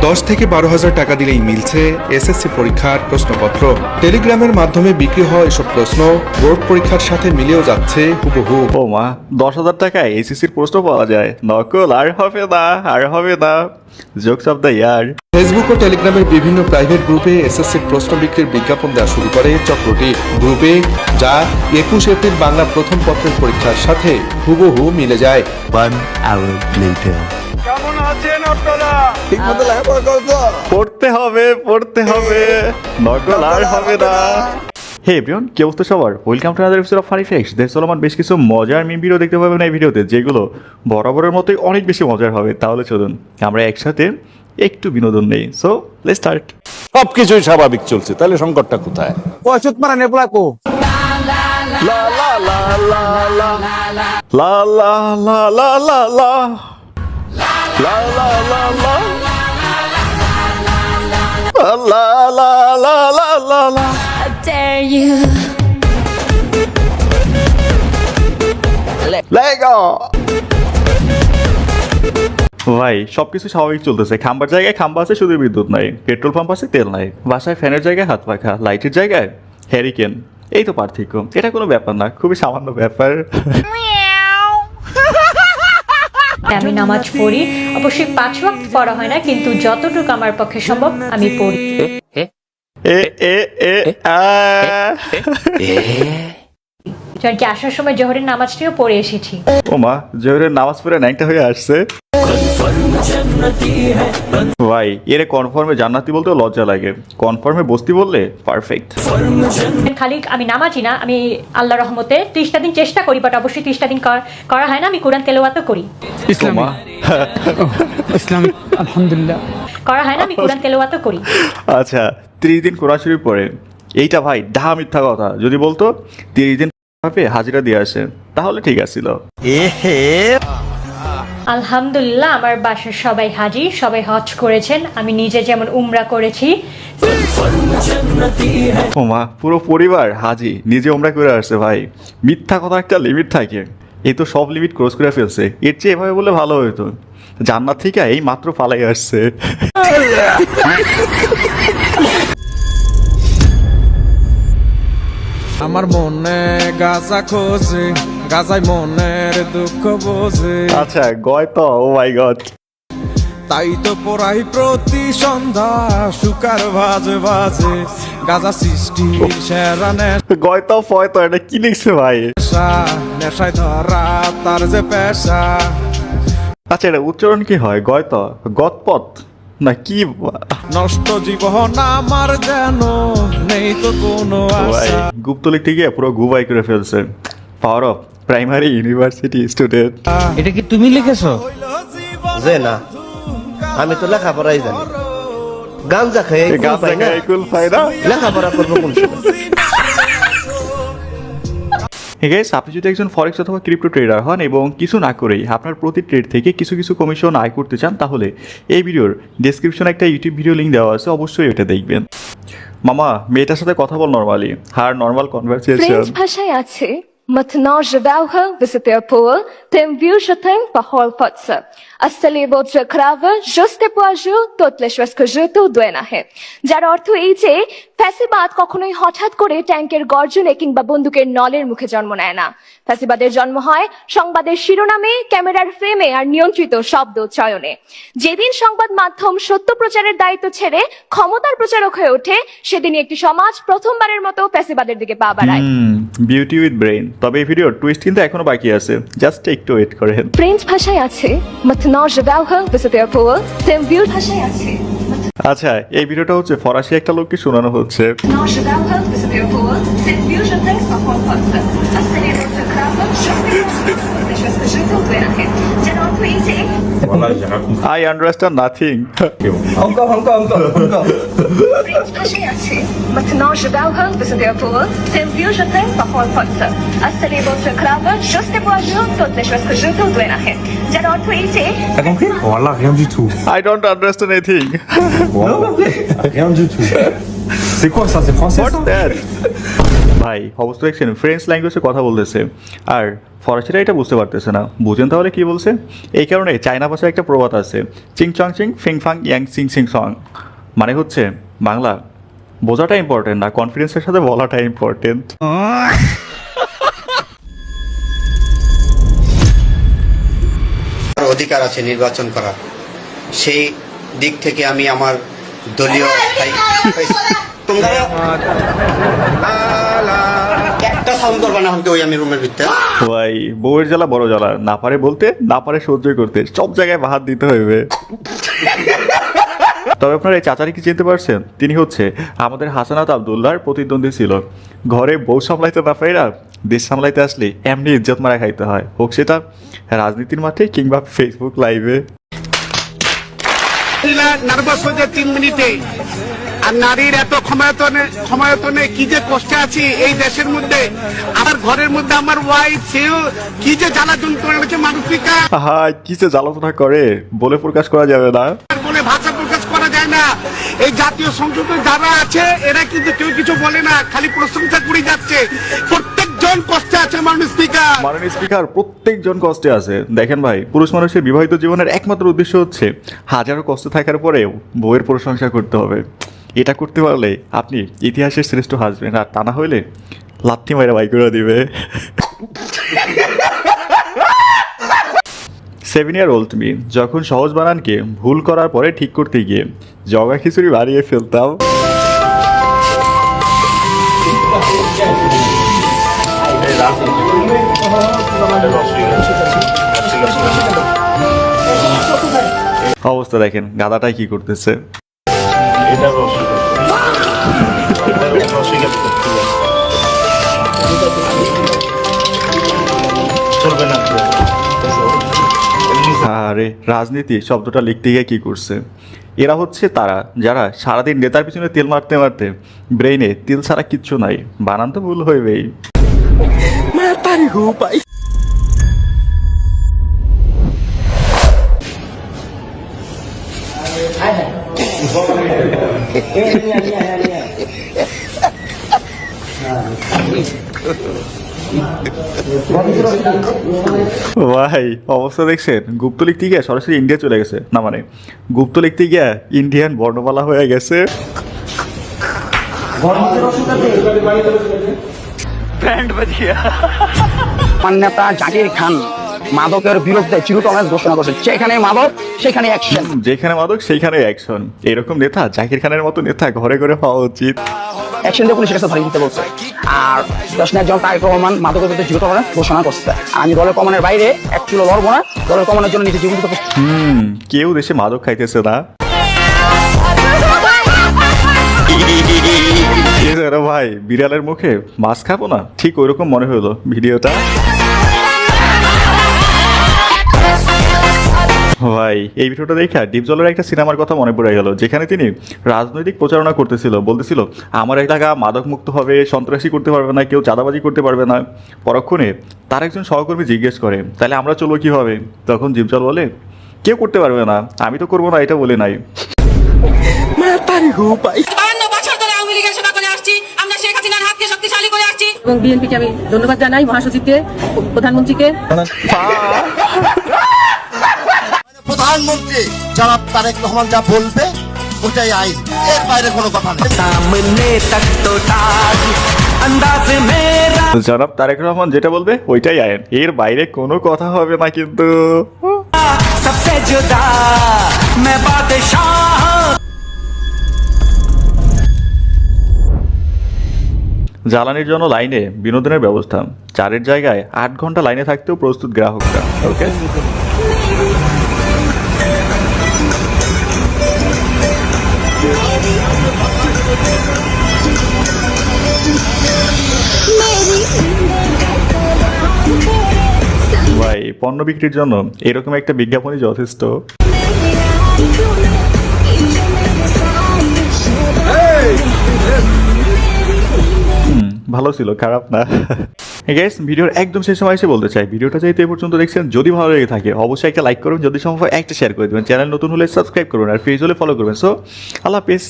10 থেকে 12,000 টাকা দিলেই মিলছে এসএসসি পরীক্ষার প্রশ্নপত্র। টেলিগ্রামের মাধ্যমে বিক্রি হওয়া এসব প্রশ্ন বোর্ড পরীক্ষার সাথে মিলেও যাচ্ছে হুবহু। ও মা, 10,000 টাকায় এসএসসির প্রশ্ন পাওয়া যায়। নকল আর হবে না, আর হবে না। Jokes of the year. Facebook ও টেলিগ্রামের বিভিন্ন প্রাইভেট গ্রুপে এসএসসির প্রশ্ন বিক্রির বিজ্ঞাপন দেওয়া শুরু করে চক্রটি। গ্রুপে যা 21 এপ্রিল বাংলা প্রথম পত্রের পরীক্ষার সাথে হুবহু মিলে যায়। 1 hour later. পড়তে হবে, নকল আর হবে না। হে এভরিওয়ান, কি অবস্থা সবার? Welcome to another episode of funny facts. দেশ চলমান বেশ কিছু মজার মিম ভিডিও দেখতে পাবেন এই ভিডিওতে, যেগুলো বরাবরের মতোই অনেক বেশি মজার হবে। তাহলে চলুন আমরা একসাথে একটু বিনোদন নেই। So let's start. সবকিছুই স্বাভাবিক চলছে, তাহলে সংকটটা কোথায়? ওষুধ মারা নেপলা কো লা লা লা লা লা লা লা লা লা লা লা La la la la la la la la la la. How dare you? Lego. ভাই সবকিছু স্বাভাবিক চলতেছে। খাম্বার জায়গায় খাম্বা আছে, শুধু বিদ্যুৎ নাই। পেট্রোল পাম্প আছে, তেল নাই। বাসায় ফ্যানের জায়গায় হাত পাখা, লাইটের জায়গায় হ্যারিকেন। এই তো পার্থক্য। এটা কোনো ব্যাপার না, খুবই সামান্য ব্যাপার। আমি নামাজ পড়ি, অবশ্যই 5 ওয়াক্ত পড়া হয় না, কিন্তু যতটুকু আমার পক্ষে সম্ভব আমি পড়ি। কি আসার সময় জোহরের নামাজটিও পড়ে এসেছি। ও মা, জোহরের নামাজ পড়ে ন্যাংটা হয়ে আসছে। ভাই এর কনফার্মে জান্নাতি বলতেও লজ্জা লাগে, কনফার্মে বস্তি বললে পারফেক্ট। খালি আমি নামাজি না, আমি আল্লাহর রহমতে 30টা দিন চেষ্টা করি, বাট অবশ্যই 30টা দিন করা হয় না। আমি কোরআন তেলাওয়াতও করি। ইসলামিক আলহামদুলিল্লাহ করা হয় না, আমি কোরআন তেলাওয়াতও করি। আচ্ছা, 30 দিন কোরআন শরীফ পড়ে, এইটা ভাই ডাহা মিথ্যা কথা। যদি বলতো 30 দিন হাজিরা দিয়ে আসে তাহলে ঠিক আছিল। আলহামদুলিল্লাহ, আমার বাসার সবাই হাজি, সবাই হজ করেছেন। আমি নিজে যেমন উমরা করেছি। ও মা, পুরো পরিবার হাজি, নিজে উমরা করে আসছে। ভাই মিথ্যা কথা একটা লিমিট থাকে, এই তো সব লিমিট ক্রস করে ফেলছে। এর চেয়ে এভাবে বললে ভালো হতো, জান্নাত থেকে এই মাত্র পালাই আসছে। আমার মনে গাজা খোঁজে, গাজায় মনের দুঃখ বোঝে। আচ্ছা গয় তো, ও মাই গড। তাই তো পড়াই প্রতি সন্ধ্যা সুকার ভাজে ভাজে, গাজা সৃষ্টির সেরা গয় তো ফয় তো, এটা কি লিখছে ভাই? নেশা, নেশায় ধরা তার যে পেশা। আচ্ছা এটা উচ্চারণ কি হয়? গয় তো, গতপথ না কি? নষ্ট জীবন আমার যেন নেই তো কোনো আশা। গুপ্ত লিখতে গিয়ে পুরো গুবাই করে ফেলছে। Power of primary university student. এটা কি তুমি লিখেছো? যে না, আমি তো লেখাপড়াই জানি। গাঞ্জা খেয়ে কুল ফায়দা, লেখাপড়া করবো কোন সময়? গাইস, আপনি যদি একজন ফরেক্স অথবা ক্রিপ্টো ট্রেডার হন এবং কিছু না করেই আপনার প্রতি ট্রেড থেকে কিছু কিছু কমিশন আয় করতে চান, তাহলে এই ভিডিওর ডেসক্রিপশনে একটা ইউটিউব ভিডিও লিঙ্ক দেওয়া আছে, অবশ্যই এটা দেখবেন। মামা, মেয়েটার সাথে কথা বল নরমালি, হার নরমাল কনভারসেশন। ফ্রেঞ্চ ভাষায় আছে Maintenant je vais visiter pour tem viu je t'aime parole potsa. আসলে votre crave juste pour jour toutes les choses que je te dois है, যার অর্থ এই যে ফ্যাসিবাদ কখনোই হঠাৎ করে ট্যাঙ্কের গর্জনে কিংবা বন্দুকের নলের মুখে জন্ম নেয় না। ফ্যাসিবাদের জন্ম হয় সংবাদের শিরোনামে, ক্যামেরার ফ্রেমে আর নিয়ন্ত্রিত শব্দ চয়নে। যেদিন সংবাদ মাধ্যম সত্য প্রচারের দায়িত্ব ছেড়ে ক্ষমতার প্রচারক হয়ে ওঠে, সেদিনই একটি সমাজ প্রথমবারের মতো ফ্যাসিবাদের দিকে পা বাড়ায়। Beauty with brain. তবে এই ভিডিওর টুইস্ট কিন্তু এখনো বাকি আছে, জাস্ট একটু ওয়েট করেন। ফ্রেঞ্চ ভাষায় আছে Maintenant je vais visiter pour tem viu ভাষায় আছে। আচ্ছা, এই ভিডিওটা হচ্ছে ফরাসি একটা লোককে শোনানো হচ্ছে। Non je vais visiter pour tem viu je t'aime parole potsa. আসলে votre crave juste pour les choses que je te dois है, যার অর্থ এই যে আই আন্ডারস্ট্যান্ড নাথিং। ফ্রেঞ্চ ভাষায় আছে Maintenant je vais visiter pour tem viu je t'aime parole potsa. আসলে votre crave juste pour jour toutes les choses que je te dois है, যার অর্থ এই যে T'as compris? Voilà, rien du tout. I don't understand anything. Rien du tout. C'est quoi ça? C'est français? What's that? ভাই অবস্থা দেখছেন, French ল্যাঙ্গুয়েজে কথা বলতেছে আর ফরাসিরা এটা বুঝতে পারতেছে না। বুঝেন তাহলে কি বলছে? এই কারণে চায়না ভাষায় একটা প্রবাদ আছে, চিং চং চিং ফিং ফাং ইয়াং সিং সিং সং, মানে হচ্ছে বাংলা বোঝাটা ইম্পর্টেন্ট না, কনফিডেন্সের সাথে বলাটা ইম্পর্টেন্ট। অধিকার আছে নির্বাচন করার, সেই দিক থেকে আমি আমার দলীয় তোমরা একটা সাউন্ড করবা না হলে ওই আমি রুমের ভিতরে। ভাই বউয়ের জ্বালা বড় জ্বালা, না পারে বলতে না পারে সহ্য করতে, সব জায়গায় বাহাত দিতে হইবে। তবে আপনারা এই চাচারি কি চিনতে পারছেন? তিনি হচ্ছে আমাদের হাসানাত আব্দুল্লাহর প্রতিদ্বন্দ্বী ছিল। ঘরে বউ সামলাইতে না পাইরা দেশ সামলাইতে আসলে এমনি ইজ্জত মারা খাইতে হয়, হোক সেটা রাজনীতির মাঠে কিংবা ফেসবুক লাইভে। নার্ভাস হয়ে যায় 3 মিনিটে। আর নারীর এত ক্ষমতায়তনে কি যে কষ্টে আছি এই দেশের মধ্যে, আমার ঘরের মধ্যে আমার ওয়াইফ, সেও কি যে জ্বালাতন করেছে মানসিকা, হ্যাঁ কি যে জ্বালাতনা করে বলে প্রকাশ করা যাবে না, বলে ভাষা প্রকাশ করা যায় না। এই জাতীয় সংসদে যারা আছে এরা কিন্তু কেউ কিছু বলে না, খালি প্রশংসা করে যাচ্ছে। প্রত্যেকজন কষ্টে আছে মাননীয় স্পিকার। মাননীয় স্পিকার প্রত্যেকজন কষ্টে আছে। দেখেন ভাই, পুরুষ মানুষের বিবাহিত জীবনের একমাত্র উদ্দেশ্য হচ্ছে হাজারো কষ্ট থাকার পরেও বউয়ের প্রশংসা করতে হবে। এটা করতে পারলে আপনি ইতিহাসের শ্রেষ্ঠ হাসবেন, আর তা না হইলে লাথি মাইরা বাই করে দিবে। 7 year old me যখন সহজ বানানকে ভুল করার পরে ঠিক করতে গিয়ে জগা খিচুড়ি বানিয়ে ফেলতাম। অবস্থা দেখেন, গাদাটাই কি করতেছে। আরে রাজনীতি শব্দটা লিখতে গিয়ে কি করছে? এরা হচ্ছে তারা যারা সারাদিন নেতার পিছনে তেল মারতে মারতে ব্রেইনে তেল ছাড়া কিচ্ছু নাই, বানান তো ভুল হইবেই। ভাই অবস্থা দেখছেন, গুপ্ত লিখতে গিয়ে সরাসরি ইন্ডিয়া চলে গেছে, না মানে গুপ্ত লিখতে গিয়ে ইন্ডিয়ান বর্ণমালা হয়ে গেছে। নেতা জাকির খান মাদকের বিরুদ্ধে জিরো টলারেন্স ঘোষণা করছে, যেখানে মাদক সেখানে অ্যাকশন, যেখানে মাদক সেইখানে অ্যাকশন। এরকম নেতা, জাকির খানের মতো নেতা ঘরে ঘরে হওয়া উচিত। অ্যাকশন দিয়ে পুলিশের কাছে ধরে দিতে বলছে। আর দর্শনের একজন তারেক রহমান মাদকের বিরুদ্ধে জিরো টলারেন্স ঘোষণা করছে। আর আমি দলের কমানের বাইরে এক চুলো লড়বো না, দলের কমানের জন্য নিজে জীবন দিতে। কেউ দেশে মাদক খাইতেছে না ভাই, বিড়ালের মুখে মাছ খাবো না, ঠিক ওইরকম মনে হলো ভিডিওটা। ভাই এই ভিডিওটা দেখে ডিপজলের একটা সিনেমার কথা মনে পড়ে গেল, যেখানে তিনি রাজনৈতিক প্রচারণা করতেছিল, বলতেছিল আমার এলাকা মাদক মুক্ত হবে, সন্ত্রাসী করতে পারবে না কেউ, চাঁদাবাজি করতে পারবে না। পরক্ষণে তার একজন সহকর্মী জিজ্ঞেস করে তাহলে আমরা চলবো কিভাবে? তখন ডিপজল বলে কেউ করতে পারবে না, আমি তো করবো না, এটা বলে নাই। এবং বিএনপিকে আমি ধন্যবাদ জানাই, মহাসচিবকে, প্রধানমন্ত্রীকে। প্রধানমন্ত্রী জনাব তারেক রহমান যা বলবে ওটাই আইন, এর বাইরে কোনো কথা নেই। জনাব তারেক রহমান যেটা বলবে ওইটাই আইন, এর বাইরে কোনো কথা হবে না কিন্তু। জ্বালানির জন্য লাইনে বিনোদনের ব্যবস্থা, 4-এর জায়গায় 8 ঘন্টা লাইনে থাকতেও প্রস্তুত গ্রাহকরা। ওকে, ভাই পণ্য বিক্রির জন্য এরকম একটা বিজ্ঞাপনই যথেষ্ট। ভালো ছিল, খারাপ না। গাইস ভিডিওর একদম শেষ সময় এসে বলতে চাই, ভিডিওটা যেহেতু এই পর্যন্ত দেখছেন, যদি ভালো লেগে থাকে অবশ্যই একটা লাইক করুন, যদি সম্ভব একটা শেয়ার করে দেবেন, চ্যানেল নতুন হলে সাবস্ক্রাইব করুন, আর পেজ হলে ফলো করবেন। সো আল্লাহ হাফেজ।